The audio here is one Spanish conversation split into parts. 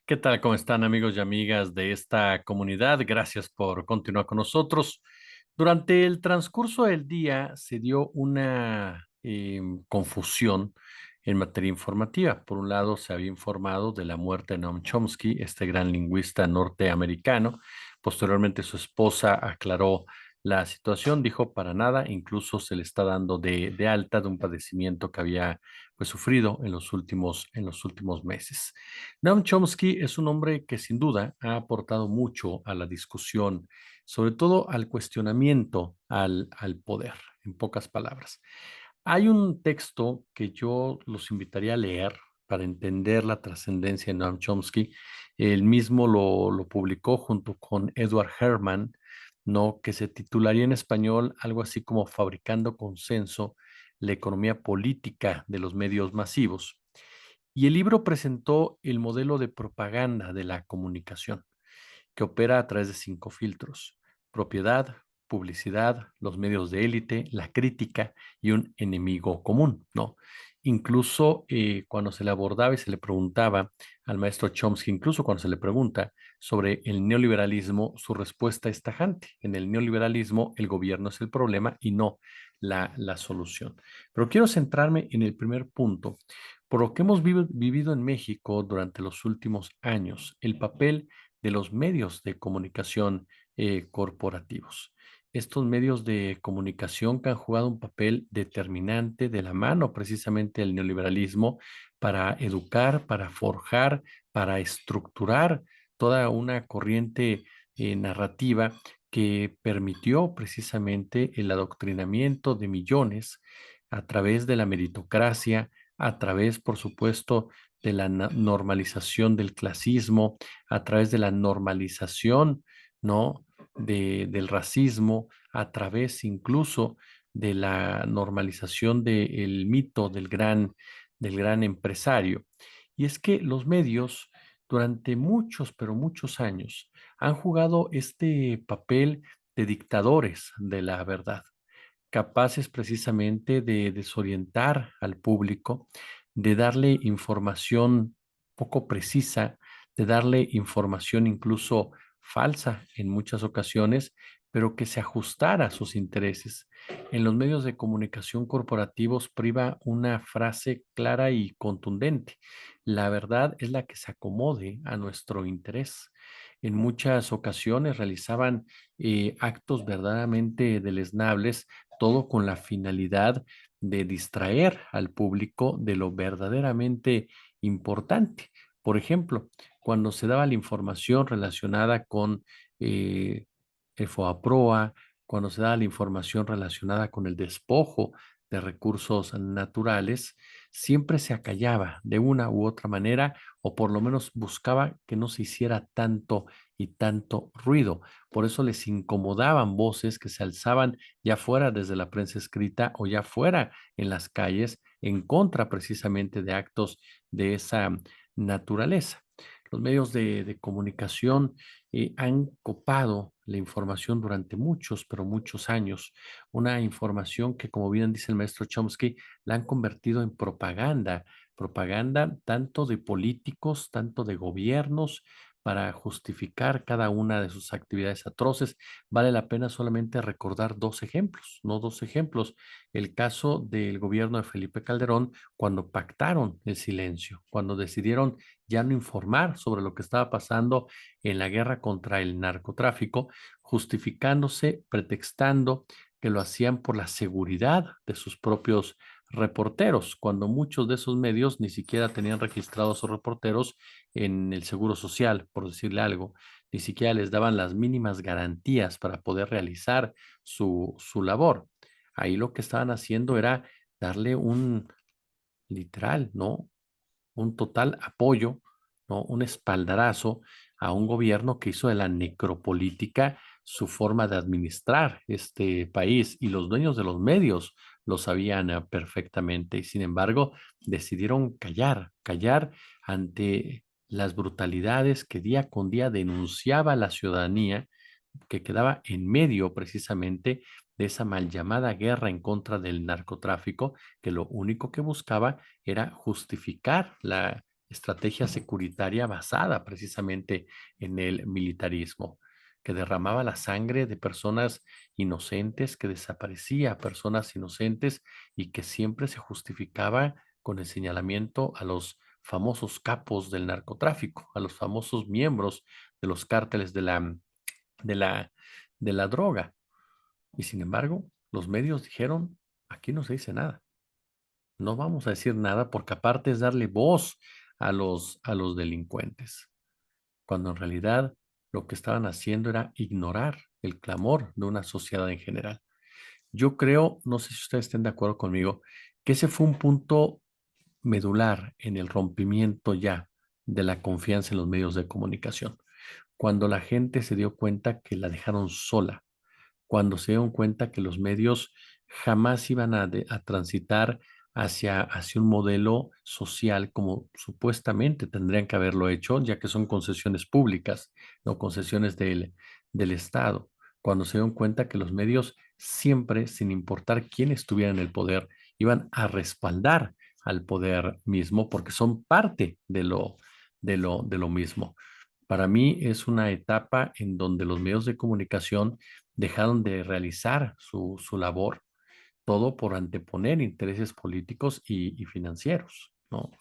¿Qué tal? ¿Cómo están amigos y amigas de esta comunidad? Gracias por continuar con nosotros. Durante el transcurso del día se dio una confusión en materia informativa. Por un lado, se había informado de la muerte de Noam Chomsky, este gran lingüista norteamericano. Posteriormente, su esposa aclaró la situación, dijo para nada, incluso se le está dando de alta de un padecimiento que había sufrido en los últimos meses. Noam Chomsky es un hombre que sin duda ha aportado mucho a la discusión, sobre todo al cuestionamiento al poder, en pocas palabras. Hay un texto que yo los invitaría a leer para entender la trascendencia de Noam Chomsky. Él mismo lo publicó junto con Edward Herman, ¿no? Que se titularía en español algo así como Fabricando Consenso, la economía política de los medios masivos. Y el libro presentó el modelo de propaganda de la comunicación, que opera a través de 5 filtros: propiedad, publicidad, los medios de élite, la crítica y un enemigo común, ¿no? Incluso cuando se le abordaba y se le preguntaba al maestro Chomsky, incluso cuando se le pregunta sobre el neoliberalismo, su respuesta es tajante. En el neoliberalismo el gobierno es el problema y no la solución. Pero quiero centrarme en el primer punto, por lo que hemos vivido en México durante los últimos años, el papel de los medios de comunicación corporativos. Estos medios de comunicación que han jugado un papel determinante de la mano precisamente del neoliberalismo para educar, para forjar, para estructurar toda una corriente narrativa que permitió precisamente el adoctrinamiento de millones a través de la meritocracia, a través, por supuesto, de la normalización del clasismo, a través de la normalización, ¿no? Del racismo, a través incluso de la normalización del mito del gran empresario. Y es que los medios durante muchos, pero muchos años han jugado este papel de dictadores de la verdad, capaces precisamente de desorientar al público, de darle información poco precisa, de darle información incluso falsa en muchas ocasiones, pero que se ajustara a sus intereses. En los medios de comunicación corporativos priva una frase clara y contundente: la verdad es la que se acomode a nuestro interés. En muchas ocasiones realizaban actos verdaderamente deleznables, todo con la finalidad de distraer al público de lo verdaderamente importante. Por ejemplo, cuando se daba la información relacionada con eh, el FOAPROA, cuando se daba la información relacionada con el despojo de recursos naturales, siempre se acallaba de una u otra manera, o por lo menos buscaba que no se hiciera tanto y tanto ruido. Por eso les incomodaban voces que se alzaban ya fuera desde la prensa escrita o ya fuera en las calles en contra precisamente de actos de esa naturaleza. Los medios de comunicación han copado la información durante muchos, pero muchos años. Una información que, como bien dice el maestro Chomsky, la han convertido en propaganda, propaganda tanto de políticos, tanto de gobiernos, para justificar cada una de sus actividades atroces. Vale la pena solamente recordar dos ejemplos, no dos ejemplos. El caso del gobierno de Felipe Calderón, cuando pactaron el silencio, cuando decidieron ya no informar sobre lo que estaba pasando en la guerra contra el narcotráfico, justificándose, pretextando que lo hacían por la seguridad de sus propios reporteros, cuando muchos de esos medios ni siquiera tenían registrados a sus reporteros en el Seguro Social, por decirle algo, ni siquiera les daban las mínimas garantías para poder realizar su labor. Ahí lo que estaban haciendo era darle un literal, ¿no? Un total apoyo, ¿no? Un espaldarazo a un gobierno que hizo de la necropolítica su forma de administrar este país, y los dueños de los medios lo sabían perfectamente, y sin embargo decidieron callar ante las brutalidades que día con día denunciaba la ciudadanía, que quedaba en medio precisamente de esa mal llamada guerra en contra del narcotráfico, que lo único que buscaba era justificar la estrategia securitaria basada precisamente en el militarismo, que derramaba la sangre de personas inocentes, que desaparecía a personas inocentes y que siempre se justificaba con el señalamiento a los famosos capos del narcotráfico, a los famosos miembros de los cárteles de la, de la droga. Y sin embargo, los medios dijeron, aquí no se dice nada, no vamos a decir nada porque aparte es darle voz a los delincuentes, cuando en realidad lo que estaban haciendo era ignorar el clamor de una sociedad en general. Yo creo, no sé si ustedes estén de acuerdo conmigo, que ese fue un punto medular en el rompimiento ya de la confianza en los medios de comunicación, cuando la gente se dio cuenta que la dejaron sola, cuando se dieron cuenta que los medios jamás iban a transitar hacia un modelo social como supuestamente tendrían que haberlo hecho, ya que son concesiones públicas, no concesiones del Estado. Cuando se dieron cuenta que los medios siempre, sin importar quién estuviera en el poder, iban a respaldar al poder mismo porque son parte de lo mismo. Para mí es una etapa en donde los medios de comunicación dejaron de realizar su labor, todo por anteponer intereses políticos y financieros, ¿no?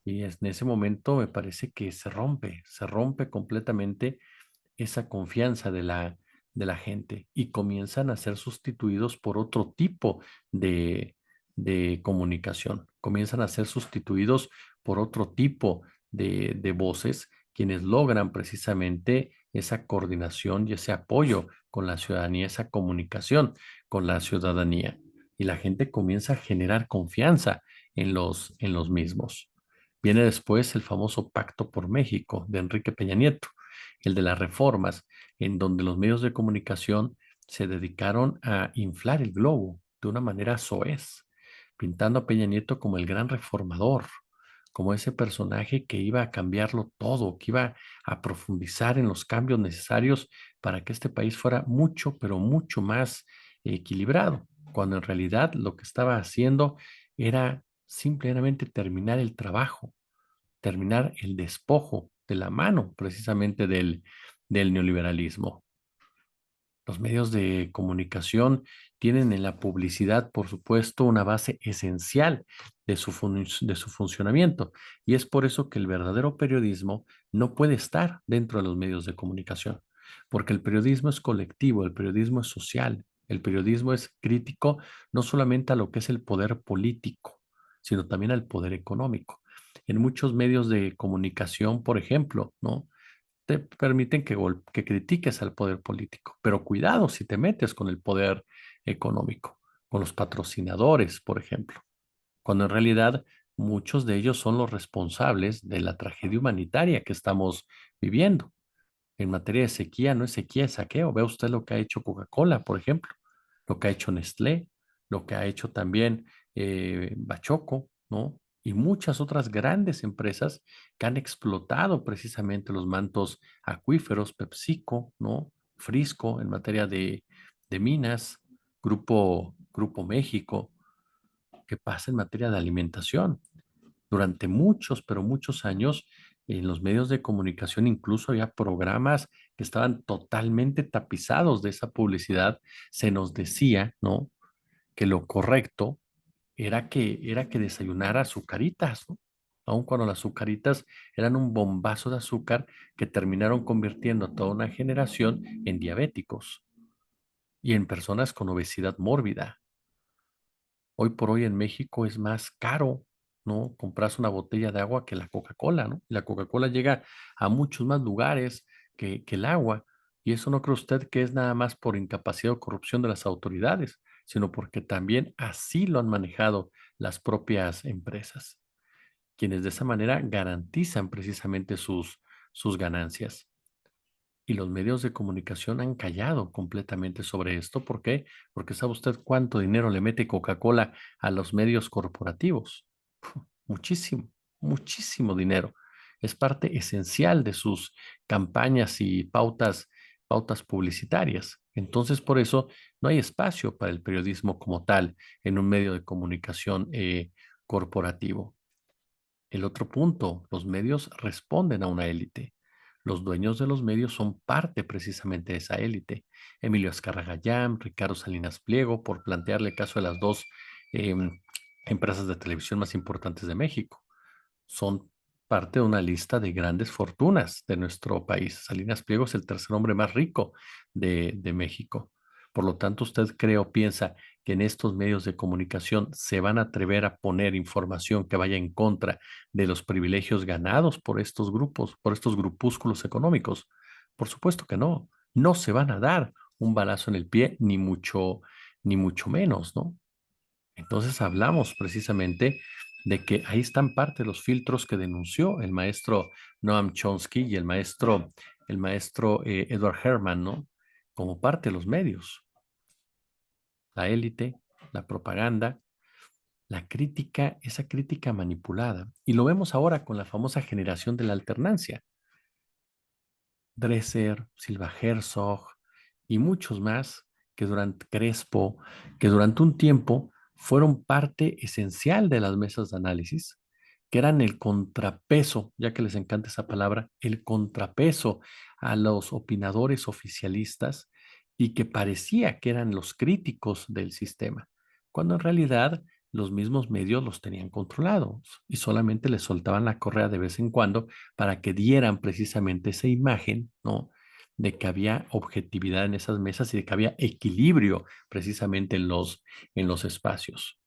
Y en ese momento me parece que se rompe completamente esa confianza de la gente y comienzan a ser sustituidos por otro tipo de, de comunicación, comienzan a ser sustituidos por otro tipo de voces, quienes logran precisamente esa coordinación y ese apoyo con la ciudadanía, esa comunicación con la ciudadanía. Y la gente comienza a generar confianza en los mismos. Viene después el famoso Pacto por México de Enrique Peña Nieto, el de las reformas, en donde los medios de comunicación se dedicaron a inflar el globo de una manera soez, pintando a Peña Nieto como el gran reformador, como ese personaje que iba a cambiarlo todo, que iba a profundizar en los cambios necesarios para que este país fuera mucho, pero mucho más equilibrado, cuando en realidad lo que estaba haciendo era simplemente terminar el trabajo, terminar el despojo de la mano precisamente del neoliberalismo. Los medios de comunicación tienen en la publicidad, por supuesto, una base esencial de su funcionamiento. Y es por eso que el verdadero periodismo no puede estar dentro de los medios de comunicación, porque el periodismo es colectivo, el periodismo es social, el periodismo es crítico no solamente a lo que es el poder político, sino también al poder económico. En muchos medios de comunicación, por ejemplo, ¿no? Te permiten que critiques al poder político, pero cuidado si te metes con el poder económico, con los patrocinadores, por ejemplo, cuando en realidad muchos de ellos son los responsables de la tragedia humanitaria que estamos viviendo. En materia de sequía, no es sequía, es saqueo. Vea usted lo que ha hecho Coca-Cola, por ejemplo, lo que ha hecho Nestlé, lo que ha hecho también Bachoco, ¿no? Y muchas otras grandes empresas que han explotado precisamente los mantos acuíferos, PepsiCo, ¿no? Frisco en materia de minas, Grupo México, que pasa en materia de alimentación. Durante muchos, pero muchos años, en los medios de comunicación incluso había programas que estaban totalmente tapizados de esa publicidad. Se nos decía, ¿no? Que lo correcto era que desayunara azucaritas, ¿no? Aun cuando las azucaritas eran un bombazo de azúcar que terminaron convirtiendo a toda una generación en diabéticos y en personas con obesidad mórbida. Hoy por hoy en México es más caro, ¿no? Compras una botella de agua que la Coca-Cola, ¿no? Y la Coca-Cola llega a muchos más lugares que el agua. Y eso no cree usted que es nada más por incapacidad o corrupción de las autoridades, sino porque también así lo han manejado las propias empresas, quienes de esa manera garantizan precisamente sus ganancias. Y los medios de comunicación han callado completamente sobre esto. ¿Por qué? Porque sabe usted cuánto dinero le mete Coca-Cola a los medios corporativos. Muchísimo, muchísimo dinero. Es parte esencial de sus campañas y pautas publicitarias. Entonces, por eso no hay espacio para el periodismo como tal en un medio de comunicación corporativo. El otro punto, los medios responden a una élite. Los dueños de los medios son parte precisamente de esa élite. Emilio Azcárraga Gallán, Ricardo Salinas Pliego, por plantearle caso de las dos em, empresas de televisión más importantes de México, son parte de una lista de grandes fortunas de nuestro país. Salinas Pliego es el tercer hombre más rico de México. Por lo tanto, ¿usted cree o piensa que en estos medios de comunicación se van a atrever a poner información que vaya en contra de los privilegios ganados por estos grupos, por estos grupúsculos económicos? Por supuesto que no. No se van a dar un balazo en el pie, ni mucho menos, ¿no? Entonces hablamos precisamente de que ahí están parte de los filtros que denunció el maestro Noam Chomsky y el maestro Edward Herman, ¿no? Como parte de los medios, la élite, la propaganda, la crítica, esa crítica manipulada. Y lo vemos ahora con la famosa generación de la alternancia. Dresser, Silva Herzog y muchos más que durante Crespo, que durante un tiempo fueron parte esencial de las mesas de análisis, que eran el contrapeso, ya que les encanta esa palabra, el contrapeso a los opinadores oficialistas y que parecía que eran los críticos del sistema, cuando en realidad los mismos medios los tenían controlados y solamente les soltaban la correa de vez en cuando para que dieran precisamente esa imagen, ¿no? De que había objetividad en esas mesas y de que había equilibrio precisamente en los espacios.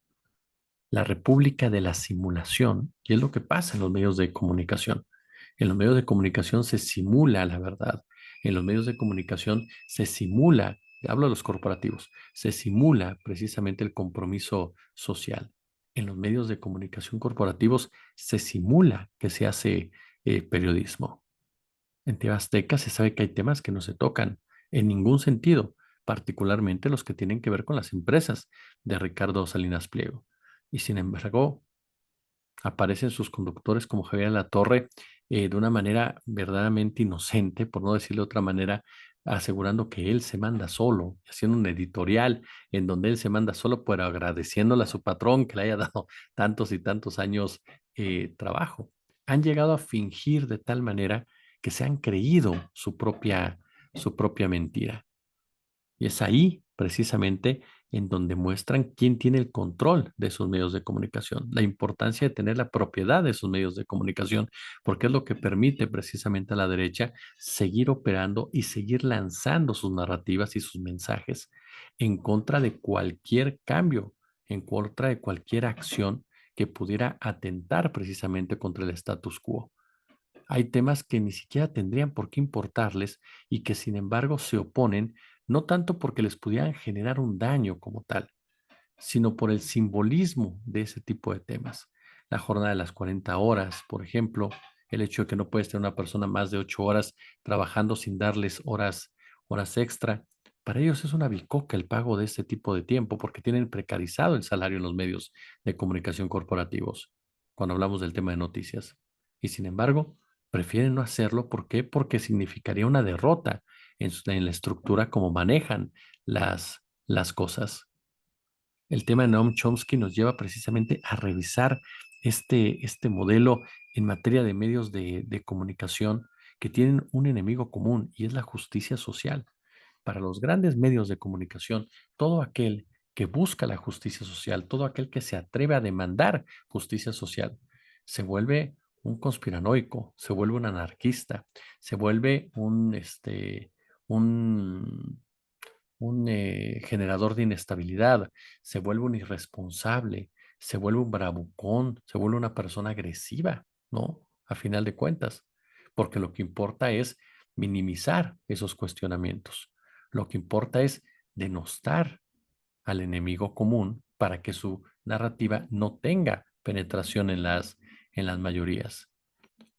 La república de la simulación, y es lo que pasa en los medios de comunicación. En los medios de comunicación se simula la verdad. En los medios de comunicación se simula, hablo de los corporativos, se simula precisamente el compromiso social. En los medios de comunicación corporativos se simula que se hace periodismo. En TV Azteca se sabe que hay temas que no se tocan en ningún sentido, particularmente los que tienen que ver con las empresas de Ricardo Salinas Pliego. Y sin embargo, aparecen sus conductores como Javier Latorre de una manera verdaderamente inocente, por no decirlo de otra manera, asegurando que él se manda solo, haciendo un editorial en donde él se manda solo, pero agradeciéndole a su patrón que le haya dado tantos y tantos años trabajo. Han llegado a fingir de tal manera que se han creído su propia mentira. Y es ahí, precisamente, en donde muestran quién tiene el control de esos medios de comunicación, la importancia de tener la propiedad de esos medios de comunicación, porque es lo que permite precisamente a la derecha seguir operando y seguir lanzando sus narrativas y sus mensajes en contra de cualquier cambio, en contra de cualquier acción que pudiera atentar precisamente contra el status quo. Hay temas que ni siquiera tendrían por qué importarles y que sin embargo se oponen, no tanto porque les pudieran generar un daño como tal, sino por el simbolismo de ese tipo de temas. La jornada de las 40 horas, por ejemplo, el hecho de que no puedes tener una persona más de 8 horas trabajando sin darles horas extra. Para ellos es una bicoca el pago de este tipo de tiempo porque tienen precarizado el salario en los medios de comunicación corporativos cuando hablamos del tema de noticias. Y sin embargo, prefieren no hacerlo. ¿Por qué? Porque significaría una derrota en la estructura como manejan las cosas. El tema de Noam Chomsky nos lleva precisamente a revisar este modelo en materia de medios de comunicación que tienen un enemigo común y es la justicia social. Para los grandes medios de comunicación, todo aquel que busca la justicia social, todo aquel que se atreve a demandar justicia social, se vuelve un conspiranoico, se vuelve un anarquista, se vuelve un generador de inestabilidad, se vuelve un irresponsable, se vuelve un bravucón, se vuelve una persona agresiva, ¿no? A final de cuentas, porque lo que importa es minimizar esos cuestionamientos. Lo que importa es denostar al enemigo común para que su narrativa no tenga penetración en las mayorías.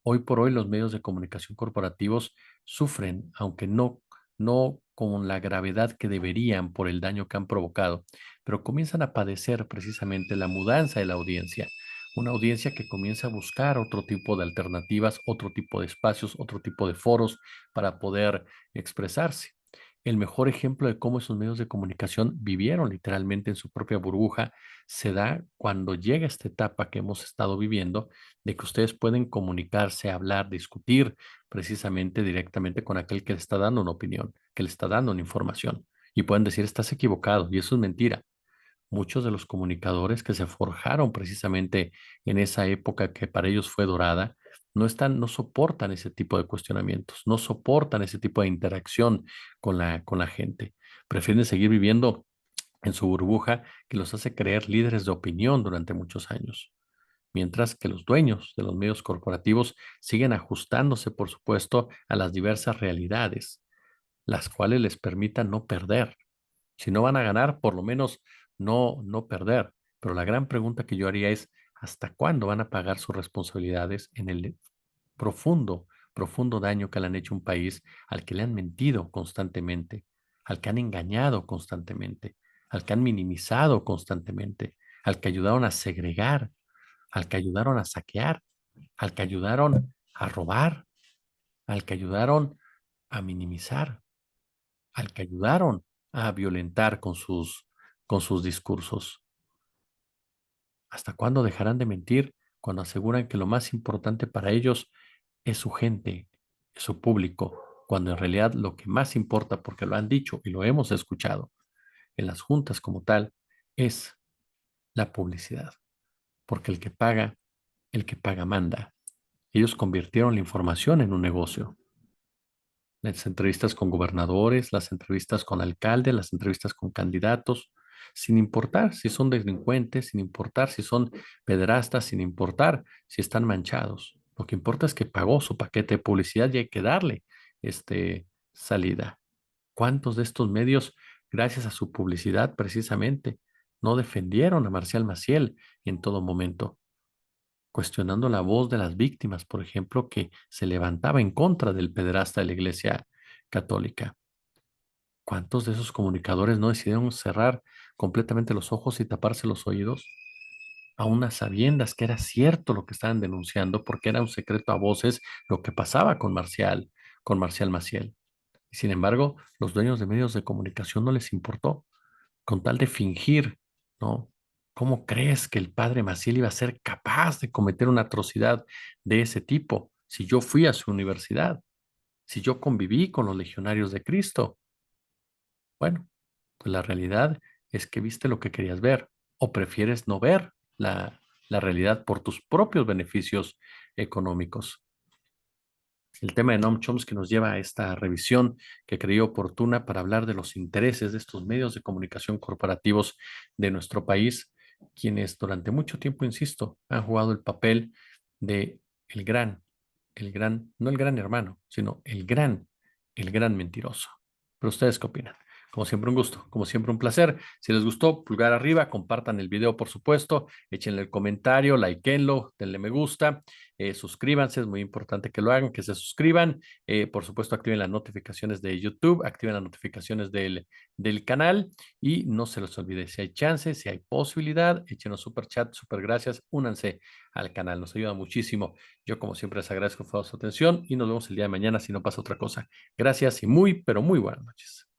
Hoy por hoy los medios de comunicación corporativos sufren, aunque no con la gravedad que deberían por el daño que han provocado, pero comienzan a padecer precisamente la mudanza de la audiencia. Una audiencia que comienza a buscar otro tipo de alternativas, otro tipo de espacios, otro tipo de foros para poder expresarse. El mejor ejemplo de cómo esos medios de comunicación vivieron literalmente en su propia burbuja se da cuando llega esta etapa que hemos estado viviendo, de que ustedes pueden comunicarse, hablar, discutir precisamente directamente con aquel que le está dando una opinión, que le está dando una información. Y pueden decir, estás equivocado, y eso es mentira. Muchos de los comunicadores que se forjaron precisamente en esa época que para ellos fue dorada, no soportan ese tipo de cuestionamientos, no soportan ese tipo de interacción con la gente. Prefieren seguir viviendo en su burbuja que los hace creer líderes de opinión durante muchos años. Mientras que los dueños de los medios corporativos siguen ajustándose, por supuesto, a las diversas realidades, las cuales les permitan no perder. Si no van a ganar, por lo menos no perder. Pero la gran pregunta que yo haría es, ¿hasta cuándo van a pagar sus responsabilidades en el profundo daño que le han hecho a un país al que le han mentido constantemente, al que han engañado constantemente, al que han minimizado constantemente, al que ayudaron a segregar, al que ayudaron a saquear, al que ayudaron a robar, al que ayudaron a minimizar, al que ayudaron a violentar con sus discursos? ¿Hasta cuándo dejarán de mentir cuando aseguran que lo más importante para ellos es su gente, es su público, cuando en realidad lo que más importa, porque lo han dicho y lo hemos escuchado en las juntas como tal, es la publicidad? Porque el que paga manda. Ellos convirtieron la información en un negocio. Las entrevistas con gobernadores, las entrevistas con alcaldes, las entrevistas con candidatos, sin importar si son delincuentes, sin importar si son pederastas, sin importar si están manchados. Lo que importa es que pagó su paquete de publicidad y hay que darle salida. ¿Cuántos de estos medios, gracias a su publicidad precisamente, no defendieron a Marcial Maciel en todo momento, cuestionando la voz de las víctimas, por ejemplo, que se levantaba en contra del pederasta de la Iglesia Católica? ¿Cuántos de esos comunicadores no decidieron cerrar completamente los ojos y taparse los oídos, a unas sabiendas que era cierto lo que estaban denunciando, porque era un secreto a voces lo que pasaba con Marcial Maciel? Y sin embargo, los dueños de medios de comunicación no les importó, con tal de fingir, ¿no? ¿Cómo crees que el padre Maciel iba a ser capaz de cometer una atrocidad de ese tipo si yo fui a su universidad, si yo conviví con los legionarios de Cristo? Bueno, pues la realidad es que viste lo que querías ver o prefieres no ver la realidad por tus propios beneficios económicos. El tema de Noam Chomsky nos lleva a esta revisión que creí oportuna para hablar de los intereses de estos medios de comunicación corporativos de nuestro país, quienes durante mucho tiempo, insisto, han jugado el papel de el gran, no el gran hermano, sino el gran mentiroso. Pero ustedes qué opinan? Como siempre, un gusto, como siempre, un placer. Si les gustó, pulgar arriba, compartan el video, por supuesto, échenle el comentario, likeenlo, denle me gusta, suscríbanse, es muy importante que lo hagan, que se suscriban. Por supuesto, activen las notificaciones de YouTube, activen las notificaciones del canal y no se les olvide, si hay chance, si hay posibilidad, échenos super chat, super gracias, únanse al canal, nos ayuda muchísimo. Yo, como siempre, les agradezco por su atención y nos vemos el día de mañana si no pasa otra cosa. Gracias y muy, pero muy buenas noches.